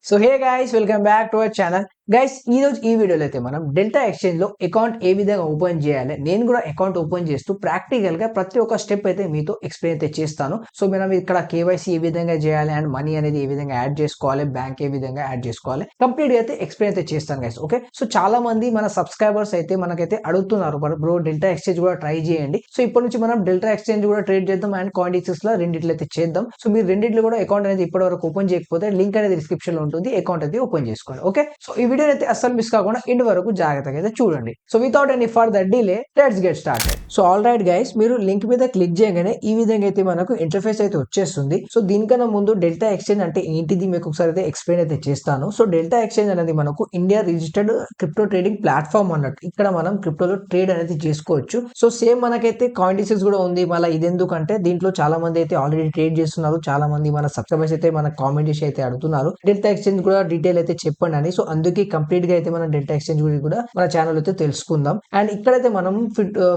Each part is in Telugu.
So hey guys, welcome back to our channel. Guys, ఈ రోజు ఈ వీడియోలో అయితే మనం డెల్టా ఎక్స్చేంజ్ లో అకౌంట్ ఏ విధంగా ఓపెన్ చేయాలి, నేను కూడా అకౌంట్ ఓపెన్ చేస్తూ ప్రాక్టికల్ గా ప్రతి ఒక్క స్టెప్ అయితే మీతో ఎక్స్ప్లెయిన్ అయితే చేస్తాను. సో మనం ఇక్కడ కేవైసీ ఏ విధంగా చేయాలి అండ్ మనీ అనేది ఏ విధంగా యాడ్ చేసుకోవాలి, బ్యాంక్ ఏ విధంగా యాడ్ చేసుకోవాలి, కంప్లీట్ గా అయితే ఎక్స్ప్లెయిన్ అయితే చేస్తాను గైస్. ఓకే, సో చాలా మంది మన సబ్స్క్రైబర్స్ అయితే మనకైతే అడుగుతున్నారు, బ్రో డెల్టా ఎక్స్చేంజ్ కూడా ట్రై చేయండి. సో ఇప్పటి నుంచి మనం డెల్టా ఎక్స్చేంజ్ కూడా ట్రేడ్ చేద్దాం అండ్ కాయిన్ లో రెండిట్లో అయితే చేద్దాం. సో మీరు రెండిట్లో కూడా అకౌంట్ అనేది ఇప్పటి వరకు ఓపెన్ చేయకపోతే లింక్ అనేది డిస్క్రిప్షన్ లో ఉంటుంది, అకౌంట్ అయితే ఓపెన్ చేసుకోండి. ఓకే, సో ఈ వీడియో అయితే అస్సలు మిస్ కాకుండా ఇంటి వరకు జాగ్రత్తగా అయితే చూడండి. So without any further delay let's get started. So all right guys, మీరు లింక్ మీద క్లిక్ చేయగానే ఈ విధంగా అయితే మనకు ఇంటర్ఫేస్ అయితే వచ్చేస్తుంది. సో దీనికన్నా ముందు డెల్టా ఎక్స్చేంజ్ అంటే ఏంటిది మీకు ఒకసారి అయితే ఎక్స్ప్లెయిన్ అయితే చేస్తాను. సో డెల్టా ఎక్స్చేంజ్ అనేది మనకు India registered crypto trading platform అన్నట్టు. ఇక్కడ మనం క్రిప్టోలో ట్రేడ్ అనేది చేసుకోవచ్చు. సో సేమ్ మనకైతే కాయిన్ కూడా ఉంది. మళ్ళీ ఇది ఎందుకంటే దీంట్లో చాలా మంది అయితే ఆల్రెడీ ట్రేడ్ చేస్తున్నారు. చాలా మంది మన సబ్స్క్రైబర్స్ అయితే మన కామెంట్ చేసి అయితే అడుగుతున్నారు, డెల్టా ఎక్స్చేంజ్ కూడా డీటెయిల్ అయితే చెప్పండి అని. సో అందుకే కంప్లీట్ గా అయితే మనం డెల్టా ఎక్స్చేంజ్ గురించి కూడా మన ఛానల్ అయితే తెలుసుకుందాం. అండ్ ఇక్కడైతే మనం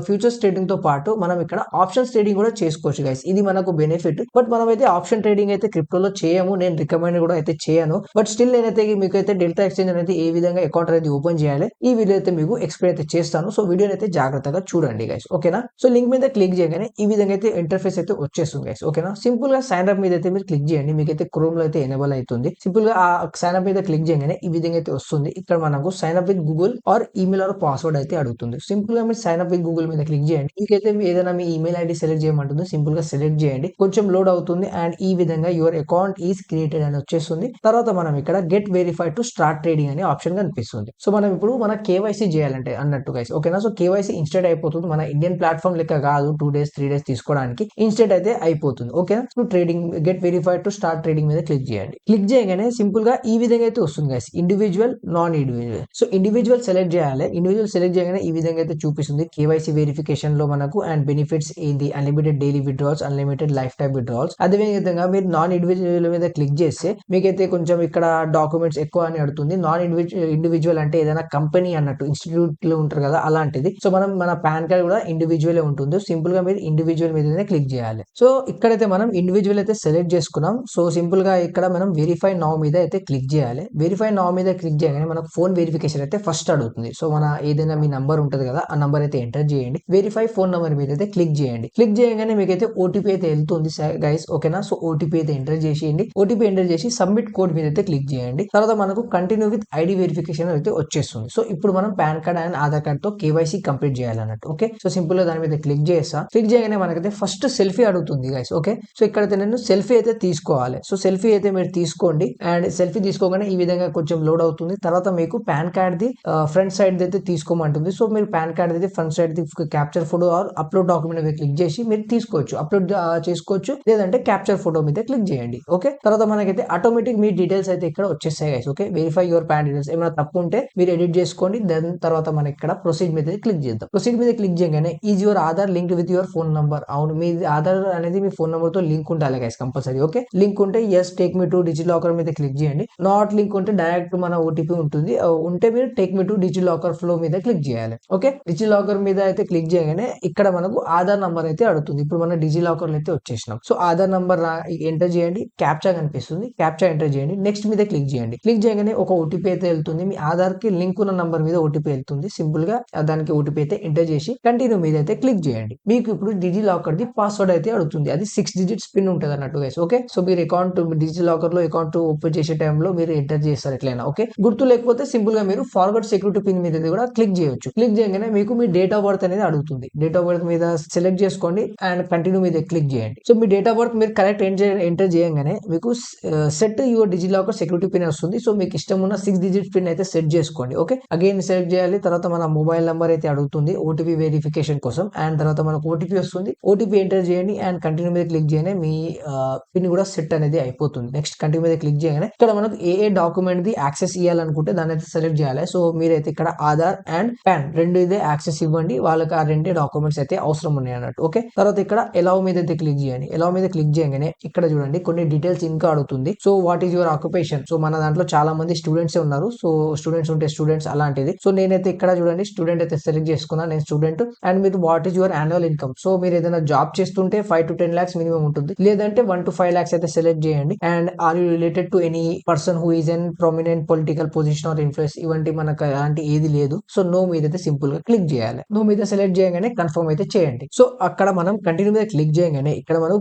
ఫ్యూచర్స్ ట్రేడింగ్ తో పాటు మనం ఇక్కడ ఆప్షన్స్ ట్రేడింగ్ కూడా చేసుకోవచ్చు గైస్. ఇది మనకు బెనిఫిట్. బట్ మనం అయితే ఆప్షన్ ట్రేడింగ్ అయితే క్రిప్టోలో చేయము, నేను రికమెండ్ కూడా అయితే చేయను. బట్ స్టిల్ నేనైతే మీకు అయితే డెల్టా ఎక్స్చేంజ్ అనేది ఏ విధంగా అకౌంట్ అనేది ఓపెన్ చేయాలి ఈ వీడియో అయితే మీకు ఎక్స్ప్లెయిన్ అయితే చేస్తాను. సో వీడియోని అయితే జాగ్రత్తగా చూడండి గైస్. ఓకేనా, సో లింక్ మీద క్లిక్ చేయగానే ఈ విధంగా అయితే ఇంటర్ఫేస్ అయితే వచ్చేస్తుంది గైస్. ఓకేనా, సింపుల్ గా సైన్ అప్ మీద అయితే మీరు క్లిక్ చేయండి. మీకైతే క్రోమ్ లో అయితే ఎనేబుల్ అవుతుంది. సింపుల్ గా ఆ సైన్ అప్ మీద క్లిక్ చేయగానే ఈ విధంగా అయితే వస్తుంది. ఇక్కడ మనకు sign up with Google or email or password అయితే అడుగుతుంది. సింపుల్ గా మీరు సైన్ అప్ విత్ గూగుల్ మీద క్లిక్ చేయండి. మీకైతే ఏదైనా మీ ఈమెయిల్ ఐడి సెలెక్ట్ చేయమంటుంది. సింపుల్ గా సెలెక్ట్ చేయండి. కొంచెం లోడ్ అవుతుంది అండ్ ఈ విధంగా యువర్ అకౌంట్ ఈస్ క్రియేటెడ్ అని వచ్చేస్తుంది. తర్వాత మనం ఇక్కడ get verified to start trading అనే ఆప్షన్ కనిపిస్తుంది. సో మనం ఇప్పుడు మన కేవైసీ చేయాలంటే అన్నట్టు గైస్. ఓకేనా, సో కేవైసీ ఇన్స్టెంట్ అయిపోతుంది. మన ఇండియన్ ప్లాట్ఫామ్ లెక్క కాదు 2 days 3 days తీసుకోవడానికి, ఇన్స్టెంట్ అయితే అయిపోతుంది. ఓకేనా, so trading get verified to start trading మీద క్లిక్ చేయండి. క్లిక్ చేయగానే సింపుల్ గా ఈ విధంగా అయితే వస్తుంది guys, individual non individual. So individual select చేయాలి. ఇండివిజువల్ సెలెక్ట్ చేయగానే ఈ విధంగా అయితే చూపిస్తుంది కేవైసీ వెరిఫికేషన్ లో మనకు అండ్ బెనిఫిట్స్ ఏంది, unlimited daily withdrawals, unlimited life time withdrawals. అదే విధంగా మీరు నాన్ ఇండివిజువల్ మీద క్లిక్ చేస్తే మీకైతే కొంచెం ఇక్కడ డాక్యుమెంట్స్ ఎక్కువ అని అడుగుతుంది. నాన్ ఇండివిజువల్ అంటే ఏదైనా కంపెనీ అన్నట్టు, ఇన్స్టిట్యూట్ లో ఉంటారు కదా అలాంటిది. సో మనం మన పాన్ కార్డ్ కూడా ఇండివిజువల్ ఉంటుంది. సింపుల్ గా మీరు ఇండివిజువల్ మీద క్లిక్ చేయాలి. సో ఇక్కడైతే మనం ఇండివిజువల్ అయితే సెలెక్ట్ చేసుకున్నాం. సో సింపుల్ గా ఇక్కడ మనం వెరిఫై నౌ మీద అయితే క్లిక్ చేయాలి. వెరిఫై నౌ మీద క్లిక్ చేయగానే మనకు ఫోన్ వెరిఫికేషన్ అయితే ఫస్ట్ అడుగుతుంది. సో మన ఏదైనా మీ నంబర్ ఉంటుంది కదా, ఆ నంబర్ అయితే ఎంటర్ చేయండి. వెరిఫై ఫోన్ నంబర్ మీద అయితే క్లిక్ చేయండి. క్లిక్ చేయగానే మీకు అయితే ఓటీపీ అయితే వెళ్తుంది గైస్. ఓకేనా, సో ఓటీపీ అయితే ఎంటర్ చేసేయండి. ఓటీపీ ఎంటర్ చేసి సబ్మిట్ కోడ్ మీద అయితే క్లిక్ చేయండి. తర్వాత మనకు కంటిన్యూ విత్ ఐడి వెరిఫికేషన్ అయితే వచ్చేస్తుంది. సో ఇప్పుడు మనం PAN card and Aadhaar card తో కేవైసీ కంప్లీట్ చేయాలన్నట్టు. ఓకే, సో సింపుల్ గా దాని మీద క్లిక్ చేస్తా. క్లిక్ చేయగానే మనకైతే ఫస్ట్ సెల్ఫీ అడుగుతుంది గైస్. ఓకే, సో ఇక్కడైతే నేను సెల్ఫీ అయితే తీసుకోవాలి. సో సెల్ఫీ అయితే మీరు తీసుకోండి. అండ్ సెల్ఫీ తీసుకోగానే ఈ విధంగా కొంచెం లోడ్ అవుతుంది. తర్వాత మీకు pan card the front side అయితే తీసుకోమంటుంది. సో మీరు పాన్ కార్డ్ అయితే front side the capture photo or upload document మీద క్లిక్ చేసి మీరు తీసుకోవచ్చు, అప్లోడ్ చేసుకోవచ్చు. లేదంటే క్యాప్చర్ ఫోటో మీద క్లిక్ చేయండి. ఓకే, తర్వాత మనకైతే ఆటోమేటిక్ మీ డీటెయిల్స్ అయితే ఇక్కడ వచ్చేస్తాయి guys. Okay, verify your pan details. ఏమైనా తప్పు ఉంటే మీరు ఎడిట్ చేసుకోండి. దాని తర్వాత మనకి ఇక్కడ ప్రొసీడ్ మీద క్లిక్ చేద్దాం. ప్రొసీడ్ మీద క్లిక్ చేయగానే is your Aadhaar link with your phone number. అవును, మీ ఆధార్ అనేది మీ ఫోన్ నంబర్ తో లింక్ ఉండాలి గైస్ కంపల్సరీ. ఓకే, లింక్ ఉంటే yes take me to DigiLocker మీద క్లిక్ చేయండి. నాట్ లింక్ ఉంటే డైరెక్ట్ మన ఓటీపీ ఉంటుంది. ఉంటే మీరు take me to DigiLocker flow మీద క్లిక్ చేయాలి. ఓకే, డిజి లాకర్ మీద అయితే క్లిక్ చేయగానే ఇక్కడ మనకు ఆధార్ నంబర్ అయితే అడుగుతుంది. ఇప్పుడు మన డిజి లాకర్ అయితే వచ్చేసినాం. సో ఆధార్ నంబర్ ఎంటర్ చేయండి. క్యాప్చా కనిపిస్తుంది, క్యాప్చా ఎంటర్ చేయండి. నెక్స్ట్ మీద క్లిక్ చేయండి. క్లిక్ చేయగానే ఒక ఓటీపీ అయితే వెళ్తుంది. మీ ఆధార్ కి లింక్ ఉన్న నంబర్ మీద ఓటీపీ వెళ్తుంది. సింపుల్ గా దానికి ఓటీపీ అయితే ఎంటర్ చేసి కంటిన్యూ మీద అయితే క్లిక్ చేయండి. మీకు ఇప్పుడు డిజి లాకర్ ది పాస్వర్డ్ అయితే అడుగుతుంది. అది 6 digits పిన్ ఉంటుంది అన్నట్టు గైస్. ఓకే, సో మీరు అకౌంట్ డిజి లాకర్ లో అకౌంట్ ఓపెన్ చేసే టైంలో మీరు ఎంటర్ చేస్తారు ఎట్లయినా. ఓకే, గుర్తు లేకపోతే సింపుల్ గా మీరు ఫార్వర్డ్ సెక్యూరిటీ పిన్ మీద కూడా క్లిక్ చేయొచ్చు. క్లిక్ చేయగానే మీకు మీ డేట్ ఆఫ్ బర్త్ అనేది అడుగుతుంది. డేట్ ఆఫ్ బర్త్ మీద సెలెక్ట్ చేసుకోండి అండ్ కంటిన్యూ మీద క్లిక్ చేయండి. సో మీ డేట్ ఆఫ్ బర్త్ మీరు కరెక్ట్ ఎంటర్ చేయగానే మీకు set your DigiLocker security pin వస్తుంది. సో మీకు ఇష్టం ఉన్న 6 digits పిన్ అయితే సెట్ చేసుకోండి. ఓకే, అగైన్ సెలెక్ట్ చేయాలి. తర్వాత మన మొబైల్ నెంబర్ అయితే అడుగుతుంది ఓటీపీ వెరిఫికేషన్ కోసం. అండ్ తర్వాత మనకు ఓటీపీ వస్తుంది. ఓటీపీ ఎంటర్ చేయండి అండ్ కంటిన్యూ మీద క్లిక్ చేయగానే మీ పిన్ కూడా సెట్ అనేది అయిపోతుంది. నెక్స్ట్ కంటిన్యూ మీద క్లిక్ చేయగానే ఇక్కడ మనకు ఏ డాక్యుమెంట్ ది యాక్సెస్ ఇవ్వాలన్న చేయాలనుకుంటే దాన్ని అయితే సెలెక్ట్ చేయాలి. సో మీరైతే ఇక్కడ ఆధార్ అండ్ పాన్ రెండు ఇదే యాక్సెస్ ఇవ్వండి. వాళ్ళకి ఆ రెండే డాక్యుమెంట్స్ అయితే అవసరం ఉన్నాయి అన్నట్టు. ఓకే, తర్వాత ఇక్కడ ఎలవ్ మీద అయితే క్లిక్ చేయండి. ఎలవ్ మీద క్లిక్ చేయగానే ఇక్కడ చూడండి కొన్ని డీటెయిల్స్ ఇంకా అడుగుతుంది. So what is your occupation. So మన దాంట్లో చాలా మంది స్టూడెంట్స్ ఉన్నారు. సో స్టూడెంట్స్ ఉంటే స్టూడెంట్స్ అలాంటిది. సో నేనైతే ఇక్కడ చూడండి స్టూడెంట్ అయితే సెలెక్ట్ చేసుకున్నా, నేను స్టూడెంట్. అండ్ మీరు what is your annual income. So మీరు ఏదైనా జాబ్ చేస్తుంటే 5 to 10 lakhs మినిమం ఉంటుంది, లేదంటే 1 to 5 lakhs అయితే సెలెక్ట్ చేయండి. And are you related to any person who is in prominent political position or influence, ఇవంటి మనకు అలాంటి ఏది లేదు. సో నో మీద అయితే సింపుల్ గా క్లిక్ చేయాలి. నో మీద సెలెక్ట్ చేయగానే కన్ఫర్మ్ అయితే చేయండి. సో అక్కడ మనం కంటిన్యూ మీద క్లిక్ చేయగానే ఇక్కడ మనం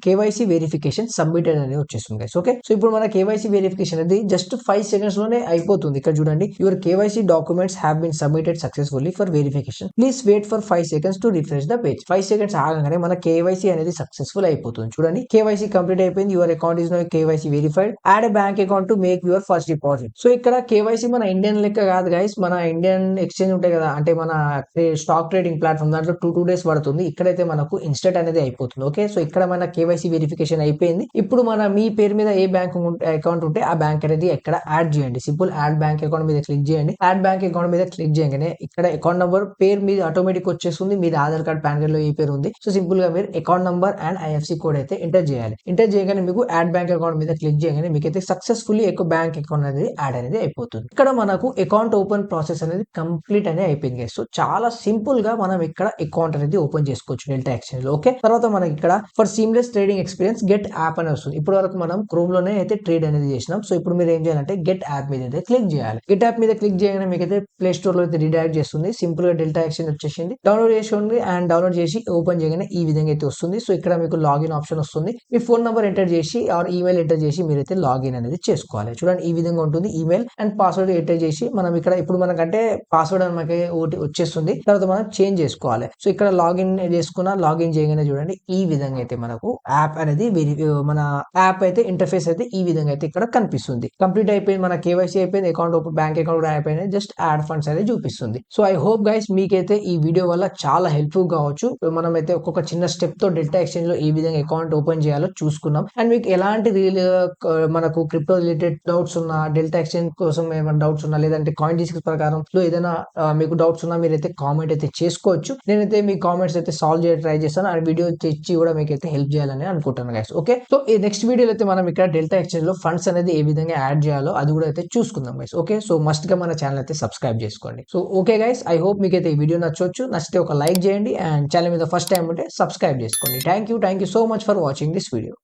కేవైసీ వెరిఫికేషన్ సబ్మిటెడ్ అనేది వచ్చేస్తుంది గైస్. ఓకే, సో ఇప్పుడు మన కేవైసీ వెరిఫికేషన్ అనేది జస్ట్ 5 seconds లోనే అయిపోతుంది. ఇక్కడ చూడండి your KYC documents have been submitted successfully for verification, please wait for 5 seconds to refresh the page. 5 seconds ఆగగానే మన కేవైసీ అనేది సక్సెస్ఫుల్ అయిపోతుంది. చూడండి కేవైసీ కంప్లీట్ అయిపోయింది. Your account is now KYC verified. Add a bank account to make your first deposit. So ఇక్కడ కేవైసీ మన ఇండియన్ లెక్క కాదు గైస్. మన ఇండియన్ ఎక్స్చేంజ్ ఉంటాయి కదా, అంటే మన స్టాక్ ట్రేడింగ్ ప్లాట్ఫామ్, దాంట్లో 2 days పడుతుంది. ఇక్కడైతే మనకు ఇన్స్టెంట్ అనేది అయిపోతుంది. ఓకే, సో ఇక్కడ మన కేవైసీ వెరిఫికేషన్ అయిపోయింది. ఇప్పుడు మన మీ పేరు మీద ఏ బ్యాంక్ అకౌంట్ ఉంటే ఆ బ్యాంక్ అనేది ఇక్కడ యాడ్ చేయండి. సింపుల్ యాడ్ బ్యాంక్ అకౌంట్ మీద క్లిక్ చేయండి. యాడ్ బ్యాంక్ అకౌంట్ మీద క్లిక్ చేయగానే ఇక్కడ అకౌంట్ నంబర్ పేరు మీద ఆటోమేటిక్ వచ్చేస్తుంది. మీద ఆధార్ కార్డ్ పాన్ కార్డ్ లో ఏ పేరు ఉంది. సో సింపుల్ గా మీరు account number and IFC code అయితే ఎంటర్ చేయాలి. ఎంటర్ చేయగానే మీకు యాడ్ బ్యాంక్ అకౌంట్ మీద క్లిక్ చేయగానే మీకు అయితే సక్సెస్ఫుల్లీ బ్యాంక్ అకౌంట్ అనేది యాడ్ అనేది అయిపోతుంది. ఇక్కడ మనకు అకౌంట్ ఓపెన్ ప్రాసెస్ అనేది కంప్లీట్ అనేది అయిపోయింది. సో చాలా సింపుల్ గా మనం ఇక్కడ అకౌంట్ అనేది ఓపెన్ చేసుకోవచ్చు డెల్టా ఎక్స్చేంజ్ లో. ఓకే, తర్వాత మనకి ఇక్కడ for seamless trading experience get app అని వస్తుంది. ఇప్పటి వరకు మనం క్రోమ్ లోనే అయితే ట్రేడ్ అనేది చేసినాం. సో ఇప్పుడు మీరు ఏం చేయాలంటే గెట్ యాప్ మీద అయితే క్లిక్ చేయాలి. గెట్ యాప్ మీద క్లిక్ చేయగానే మీకు అయితే ప్లే స్టోర్ లో అయితే రీడైరెక్ట్ చేస్తుంది. సింపుల్ గా డెల్టా ఎక్స్చేంజ్ వచ్చేసింది. డౌన్లోడ్ చేసుకోండి అండ్ డౌన్లోడ్ చేసి ఓపెన్ చేయగానే ఈ విధంగా అయితే వస్తుంది. సో ఇక్కడ మీకు లాగిన్ ఆప్షన్ వస్తుంది. మీ ఫోన్ నంబర్ ఎంటర్ చేసి ఆర్ ఈమెయిల్ ఎంటర్ చేసి మీరైతే లాగిన్ అనేది చేసుకోవాలి. చూడండి ఈ విధంగా ఉంటుంది. ఈమెయిల్ అండ్ పాస్వర్డ్ ఎంటర్ చేసి మనం ఇక్కడ ఇప్పుడు మనకంటే పాస్వర్డ్ మనకి ఒకటి వచ్చేస్తుంది. తర్వాత మనం చేంజ్ చేసుకోవాలి. సో ఇక్కడ లాగిన్ చేసుకున్న లాగిన్ చేయగానే చూడండి ఈ విధంగా అయితే మనకు యాప్ అనేది మన యాప్ అయితే ఇంటర్ఫేస్ అయితే ఈ విధంగా అయితే ఇక్కడ కనిపిస్తుంది. కంప్లీట్ అయిపోయింది. మన కేవైసీ అయిపోయింది. అకౌంట్ బ్యాంక్ అకౌంట్ అయిపోయింది. జస్ట్ యాడ్ ఫండ్స్ అనేది చూపిస్తుంది. సో ఐ హోప్ గైస్ మీకైతే ఈ వీడియో వల్ల చాలా హెల్ప్ఫుల్ కావచ్చు. మనం అయితే ఒక్కొక్క చిన్న స్టెప్ తో డెల్టా ఎక్స్చేంజ్ లో ఏ విధంగా అకౌంట్ ఓపెన్ చేయాలో చూసుకున్నాం. అండ్ మీకు ఎలాంటి మనకు క్రిప్టో రిలేటెడ్ డౌట్స్ ఉన్నా, డెల్టా ఎక్స్చేంజ్ కోసం ఏమైనా డౌట్స్ ఉన్నా, లేదంటే కాయిన్ డిస్క్ ప్రకారం లో ఏదైనా మీకు డౌట్స్ ఉన్నా మీరైతే కామెంట్ అయితే చేసుకోవచ్చు. నేనైతే మీ కామెంట్స్ అయితే సాల్వ్ చేయడానికి ట్రై చేస్తాను. ఆ వీడియో తెచ్చి కూడా మీకు అయితే హెల్ప్ చేయాలని అనుకుంటాను గైస్. ఓకే, సో ఈ నెక్స్ట్ వీడియోలో అయితే మనం ఇక్కడ డెల్టా ఎక్స్చేంజ్ లో ఫండ్స్ అనేది ఏ విధంగా యాడ్ చేయాలో అది కూడా అయితే చూసుకుందాం గైస్. ఓకే, సో మస్ట్ గా మన ఛానల్ అయితే సబ్స్క్రైబ్ చేసుకోండి. So okay guys, I hope మీకు అయితే ఈ వీడియో నచ్చవచ్చు. నచ్చితే ఒక లైక్ చేయండి అండ్ ఛానల్ మీద ఫస్ట్ టైం ఉంటే సబ్స్క్రైబ్ చేసుకోండి. Thank you so much for watching this video.